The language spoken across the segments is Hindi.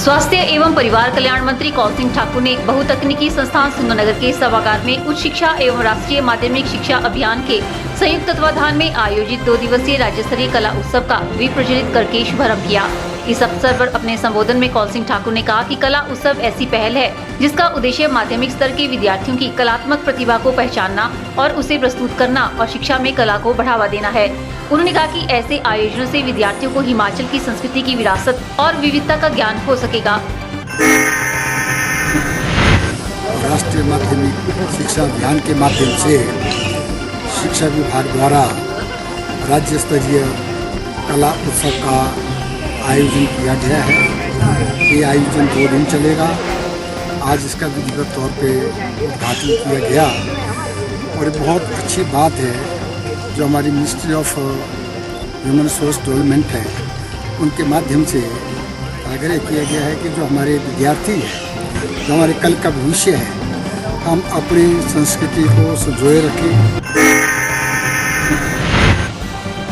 स्वास्थ्य एवं परिवार कल्याण मंत्री कौल ठाकुर ने बहुतकनीकी संस्थान सुंदरनगर के सभागार में उच्च शिक्षा एवं राष्ट्रीय माध्यमिक शिक्षा अभियान के संयुक्त तत्वाधान में आयोजित 2 दिवसीय राज्य स्तरीय कला उत्सव का विप्रज्वलित करके शुभारंभ किया। इस अवसर पर अपने संबोधन में कौल ठाकुर ने कहा कि कला उत्सव ऐसी पहल है जिसका उद्देश्य माध्यमिक स्तर के विद्यार्थियों की कलात्मक प्रतिभा को पहचानना और उसे प्रस्तुत करना और शिक्षा में कला को बढ़ावा देना है। उन्होंने कहा कि ऐसे आयोजनों से विद्यार्थियों को हिमाचल की संस्कृति की विरासत और विविधता का ज्ञान हो सकेगा। राष्ट्रीय माध्यमिक शिक्षा अभियान के माध्यम से शिक्षा विभाग द्वारा राज्य स्तरीय कला उत्सव का आयोजन किया गया है। ये आयोजन 2 दिन चलेगा। आज इसका विधिवत तौर पे उद्घाटन किया गया और बहुत अच्छी बात है जो हमारी ministry of human resource development है उनके माध्यम से आग्रह किया गया है कि जो हमारे विद्यार्थी हैं, जो हमारे कल का भविष्य है, हम अपनी संस्कृति को संजोए रखें।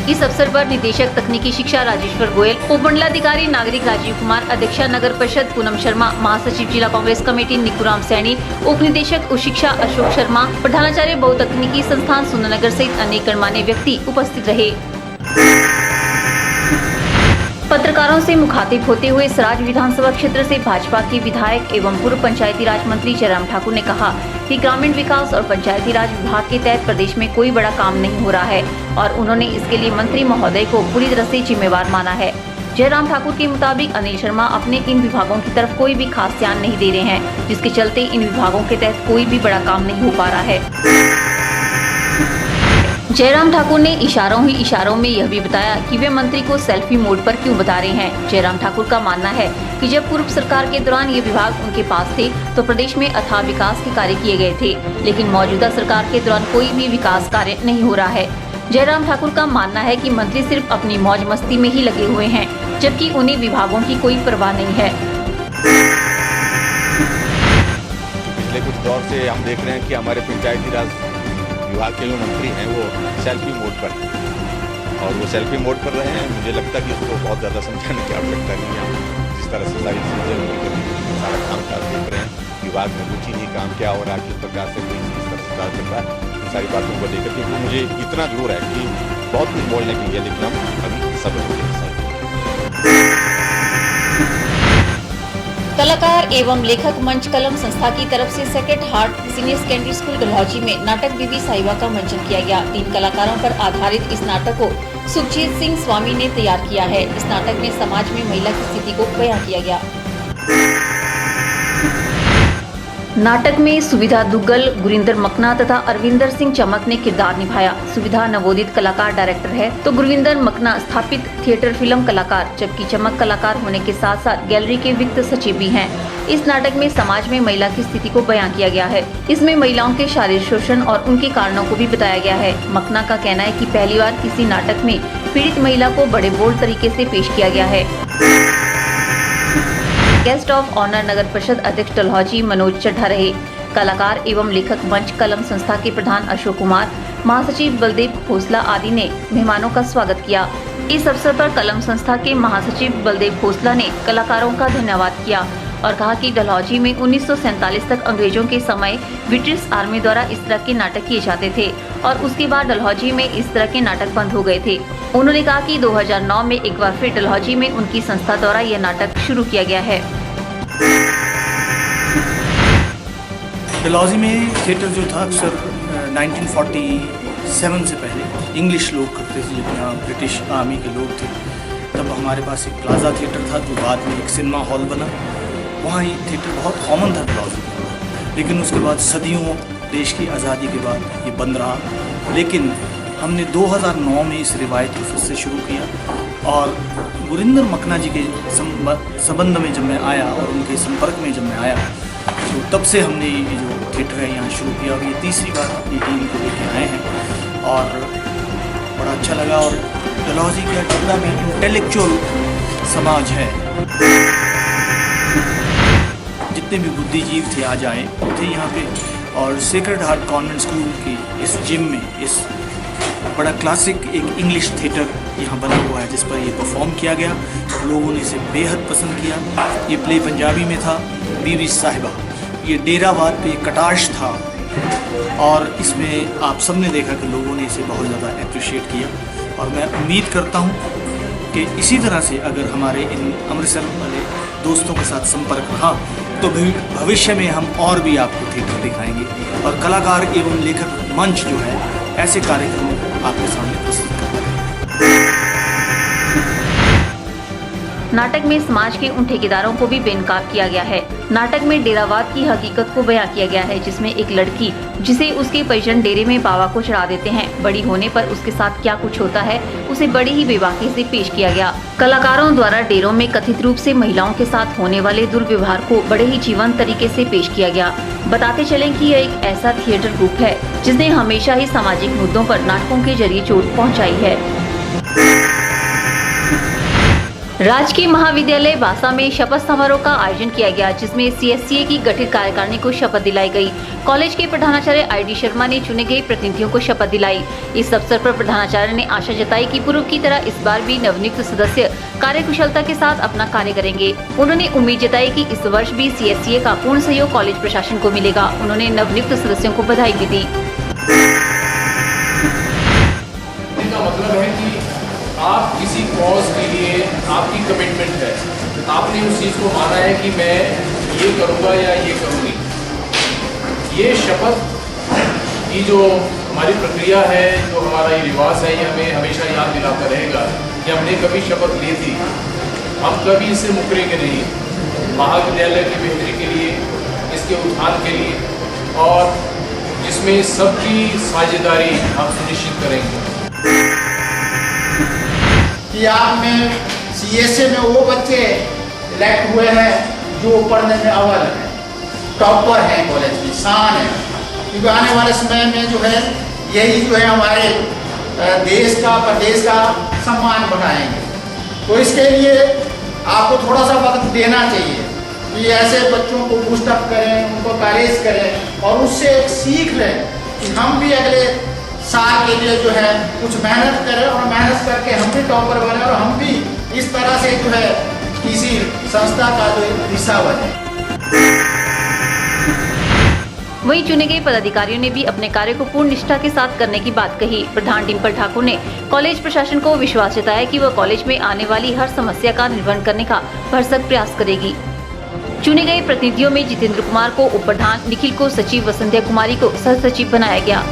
इस अवसर पर निदेशक तकनीकी शिक्षा राजेश्वर गोयल, उपमंडलाधिकारी नागरिक राजीव कुमार, अध्यक्षा नगर परिषद पूनम शर्मा, महासचिव जिला कांग्रेस कमेटी निकुराम सैनी, उप निदेशक उच्च शिक्षा अशोक शर्मा, प्रधानाचार्य बहुतकनीकी संस्थान सुंदरनगर सहित अनेक गणमान्य व्यक्ति उपस्थित रहे। पत्रकारों से मुखातिब होते हुए सराज विधानसभा क्षेत्र से भाजपा के विधायक एवं पूर्व पंचायती राज मंत्री जयराम ठाकुर ने कहा कि ग्रामीण विकास और पंचायती राज विभाग के तहत प्रदेश में कोई बड़ा काम नहीं हो रहा है और उन्होंने इसके लिए मंत्री महोदय को पूरी तरह से जिम्मेवार माना है। जयराम ठाकुर के मुताबिक अनिल शर्मा अपने इन विभागों की तरफ कोई भी खास ध्यान नहीं दे रहे हैं, जिसके चलते इन विभागों के तहत कोई भी बड़ा काम नहीं हो पा रहा है। जयराम ठाकुर ने इशारों में यह भी बताया कि वे मंत्री को सेल्फी मोड पर क्यों बता रहे हैं। जयराम ठाकुर का मानना है कि जब पूर्व सरकार के दौरान ये विभाग उनके पास थे तो प्रदेश में अथाह विकास के कार्य किए गए थे, लेकिन मौजूदा सरकार के दौरान कोई भी विकास कार्य नहीं हो रहा है। जयराम ठाकुर का मानना है कि मंत्री सिर्फ अपनी मौज मस्ती में ही लगे हुए हैं, जबकि उन्हें विभागों की कोई परवाह नहीं है। पिछले कुछ दौर से हम देख रहे हैं कि हमारे पंचायती राज विभाग के जो मंत्री हैं वो सेल्फी मोड पर और वो सेल्फी मोड पर रहे हैं। मुझे लगता है कि उसको बहुत ज़्यादा समझाने की आवश्यकता नहीं है। जिस तरह से सारी चीज़ें सारा काम काज देख रहे हैं, विभाग में रुचि नहीं, काम क्या हो रहा है, किस प्रकार से कोई किस तरह से कार्य कर रहा है, इन सारी बातों को लेकर के मुझे इतना जरूर है कि बहुत कुछ बोलने के लिए, लेकिन हम अभी सब्र करें। कलाकार एवं लेखक मंच कलम संस्था की तरफ से sacred heart senior secondary school Dalhousie में नाटक बीबी साहिबा का मंचन किया गया। 3 कलाकारों पर आधारित इस नाटक को सुखजीत सिंह स्वामी ने तैयार किया है। इस नाटक में समाज में महिला की स्थिति को बयां किया गया। नाटक में सुविधा दुग्गल, गुरिंदर मकना तथा अरविंदर सिंह चमक ने किरदार निभाया। सुविधा नवोदित कलाकार डायरेक्टर है तो गुरविंदर मकना स्थापित थिएटर फिल्म कलाकार, जबकि चमक कलाकार होने के साथ साथ गैलरी के वित्त सचिव भी हैं। इस नाटक में समाज में महिला की स्थिति को बयां किया गया है। इसमें महिलाओं के शारीरिक शोषण और उनके कारणों को भी बताया गया है। मकना का कहना है कि पहली बार किसी नाटक में पीड़ित महिला को बड़े बोल्ड तरीके से पेश किया गया है। गेस्ट ऑफ ऑनर नगर परिषद अध्यक्ष डलहौजी मनोज चड्ढा रहे। कलाकार एवं लेखक मंच कलम संस्था के प्रधान अशोक कुमार, महासचिव बलदेव खोसला आदि ने मेहमानों का स्वागत किया। इस अवसर पर कलम संस्था के महासचिव बलदेव खोसला ने कलाकारों का धन्यवाद किया और कहा कि डलहौजी में 1947 तक अंग्रेजों के समय ब्रिटिश आर्मी द्वारा इस तरह के नाटक किए जाते थे और उसके बाद डलहौजी में इस तरह के नाटक बंद हो गए थे। उन्होंने कहा कि 2009 में एक बार फिर डलहौजी में उनकी संस्था द्वारा यह नाटक शुरू किया गया है। डलहौजी में थिएटर जो था अक्सर 1947 से पहले इंग्लिश लोग करते थे, जब यहाँ ब्रिटिश आर्मी के लोग थे। तब हमारे पास एक प्लाजा थिएटर था जो बाद में एक सिनेमा हॉल बना। वहाँ ये थिएटर बहुत कॉमन था डलहौजी में, लेकिन उसके बाद सदियों देश की आज़ादी के बाद ये बंद रहा। लेकिन हमने 2009 में इस रिवायत को फिर से शुरू किया और गुरिंदर मकना जी के संबंध में जब मैं आया और उनके संपर्क में जब मैं आया तो तब से हमने ये जो थिएटर है यहाँ शुरू किया और ये तीसरी बार ये टीम को लेके आए हैं और बड़ा अच्छा लगा। और डलहौजी का जितना भी इंटेलेक्चुअल समाज है, जितने भी बुद्धिजीव थे आज आए थे यहाँ पे। और सेक्रेड हार्ट कॉन्वेंट स्कूल की इस जिम में इस बड़ा क्लासिक एक इंग्लिश थिएटर यहाँ बना हुआ है जिस पर ये परफॉर्म किया गया। लोगों ने इसे बेहद पसंद किया। ये प्ले पंजाबी में था, बीवी साहिबा। ये डेरावाद पे कटाश था और इसमें आप सबने देखा कि लोगों ने इसे बहुत ज़्यादा अप्रिशिएट किया। और मैं उम्मीद करता हूँ कि इसी तरह से अगर हमारे इन अमृतसर वाले दोस्तों के साथ संपर्क रहा तो भविष्य में हम और भी आपको थिएटर दिखाएंगे और कलाकार एवं लेखक मंच जो है ऐसे कार्यक्रम आपके सामने प्रस्तुत करता है। नाटक में समाज के उन ठेकेदारों को भी बेनकाब किया गया है। नाटक में डेरावाद की हकीकत को बयां किया गया है, जिसमें एक लड़की जिसे उसके परिजन डेरे में बाबा को चढ़ा देते हैं, बड़ी होने पर उसके साथ क्या कुछ होता है उसे बड़ी ही बेबाकी से पेश किया गया। कलाकारों द्वारा डेरों में कथित रूप से महिलाओं के साथ होने वाले दुर्व्यवहार को बड़े ही जीवंत तरीके से पेश किया गया। बताते चलें कि यह एक ऐसा थिएटर ग्रुप है जिसने हमेशा ही सामाजिक मुद्दों पर नाटकों के जरिए चोट पहुँचाई है। राजकीय महाविद्यालय बासा में शपथ समारोह का आयोजन किया गया, जिसमें CSCA की गठित कार्यकारिणी को शपथ दिलाई गई। कॉलेज के प्रधानाचार्य ID शर्मा ने चुने गए प्रतिनिधियों को शपथ दिलाई। इस अवसर पर प्रधानाचार्य ने आशा जताई कि पूर्व की तरह इस बार भी नवनियुक्त सदस्य कार्यकुशलता के साथ अपना कार्य करेंगे। उन्होंने उम्मीद जताई कि इस वर्ष भी CSCA का पूर्ण सहयोग कॉलेज प्रशासन को मिलेगा। उन्होंने नवनियुक्त सदस्यों को बधाई भी दी। आप किसी कॉज के लिए आपकी कमिटमेंट है, आपने उस चीज़ को माना है कि मैं ये करूँगा या ये करूँगी। ये शपथ की जो हमारी प्रक्रिया है, जो हमारा ये रिवाज है, ये हमें हमेशा याद दिलाता रहेगा कि हमने कभी शपथ ली थी, हम कभी इससे मुकरेंगे नहीं। महाविद्यालय की बेहतरी के लिए, इसके उत्थान के लिए और इसमें सबकी साझेदारी हम सुनिश्चित करेंगे। कि आप में CSA में वो बच्चे इलेक्ट हुए हैं जो पढ़ने में अव्वल हैं, टॉपर हैं, कॉलेज की शान है, क्योंकि आने वाले समय में जो है यही जो है हमारे देश का, प्रदेश का सम्मान बढ़ाएंगे। तो इसके लिए आपको थोड़ा सा वक्त देना चाहिए कि ऐसे बच्चों को बूस्टअप करें, उनको करेज करें और उससे एक सीख लें कि हम भी अगले साल के लिए जो है कुछ मेहनत करें और मेहनत करके हम भी टॉपर बने और हम भी इस तरह से जो है किसी संस्था का जो हिस्सा बने। वहीं चुने गए पदाधिकारियों ने भी अपने कार्य को पूर्ण निष्ठा के साथ करने की बात कही। प्रधान डिम्पल ठाकुर ने कॉलेज प्रशासन को विश्वास जताया कि वह कॉलेज में आने वाली हर समस्या का निवारण करने का भरसक प्रयास करेगी। चुने गए प्रतिनिधियों में जितेंद्र कुमार को उप प्रधान, निखिल को सचिव व संध्या कुमारी को सह सचिव बनाया गया।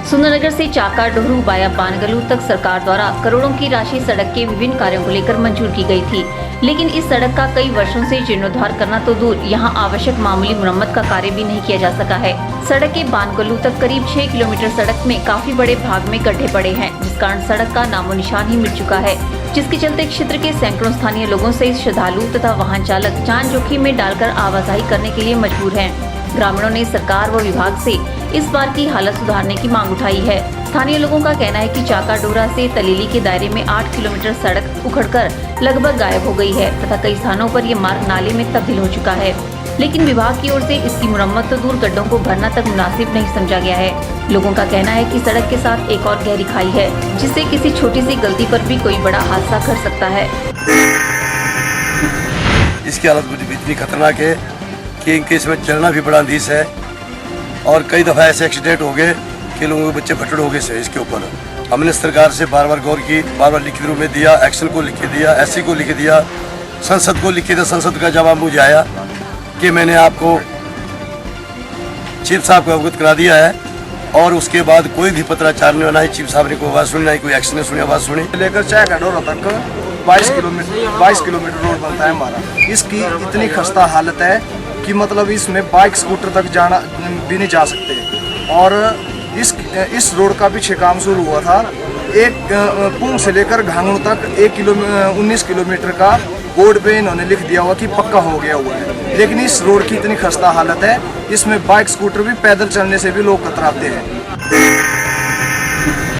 सुंदरनगर से चाका डोहरू वाया बानगलू तक सरकार द्वारा करोड़ों की राशि सड़क के विभिन्न कार्यों को लेकर मंजूर की गई थी, लेकिन इस सड़क का कई वर्षों से जीर्णोद्धार करना तो दूर, यहां आवश्यक मामूली मरम्मत का कार्य भी नहीं किया जा सका है। सड़क के बानगलू तक करीब 6 किलोमीटर सड़क में काफी बड़े भाग में गड्ढे पड़े हैं, जिस कारण सड़क का नामो निशान ही मिट चुका है, जिसके चलते क्षेत्र के सैकड़ों स्थानीय लोगों सहित श्रद्धालु तथा वाहन चालक जान जोखिम में डालकर आवाजाही करने के लिए मजबूर हैं। ग्रामीणों ने सरकार व विभाग से इस बार की हालत सुधारने की मांग उठाई है। स्थानीय लोगों का कहना है कि चाका डोरा से तलेली के दायरे में 8 किलोमीटर सड़क उखड़कर लगभग गायब हो गई है तथा कई स्थानों पर ये मार्ग नाले में तब्दील हो चुका है, लेकिन विभाग की ओर से इसकी मुरम्मत तो दूर गड्ढों को भरना तक मुनासिब नहीं समझा गया है। लोगों का कहना है कि सड़क के साथ एक और गहरी खाई है, जिससे किसी छोटी सी गलती पर भी कोई बड़ा हादसा कर सकता है। इसकी हालत इतनी खतरनाक है कि इनके इसमें चलना भी बड़ा अंधीस है और कई दफ़ा ऐसे एक्सीडेंट हो गए कि लोगों के बच्चे फटड़ हो गए से। इसके ऊपर हमने सरकार से बार बार गौर की, बार बार लिखित रूप में दिया, एक्शन को लिख के दिया, SC को लिख दिया, संसद को लिख दिया। संसद का जवाब मुझे आया कि मैंने आपको चीफ साहब को अवगत करा दिया है और उसके बाद कोई भी पत्राचार नहीं होना है। चीफ साहब ने कोई आवाज़ सुनी, नहीं कोई एक्शन सुनी, आवाज़ सुनी। लेकर चाका डोरा तक 22 किलोमीटर रोड बनता है हमारा। इसकी इतनी खस्ता हालत है कि मतलब इसमें बाइक स्कूटर तक जाना भी नहीं जा सकते। और इस रोड का पीछे काम शुरू हुआ था, एक पुंग से लेकर घांगू तक 19 किलोमीटर का बोर्ड पे इन्होंने लिख दिया हुआ कि पक्का हो गया हुआ है, लेकिन इस रोड की इतनी खस्ता हालत है, इसमें बाइक स्कूटर भी पैदल चलने से भी लोग कतराते हैं।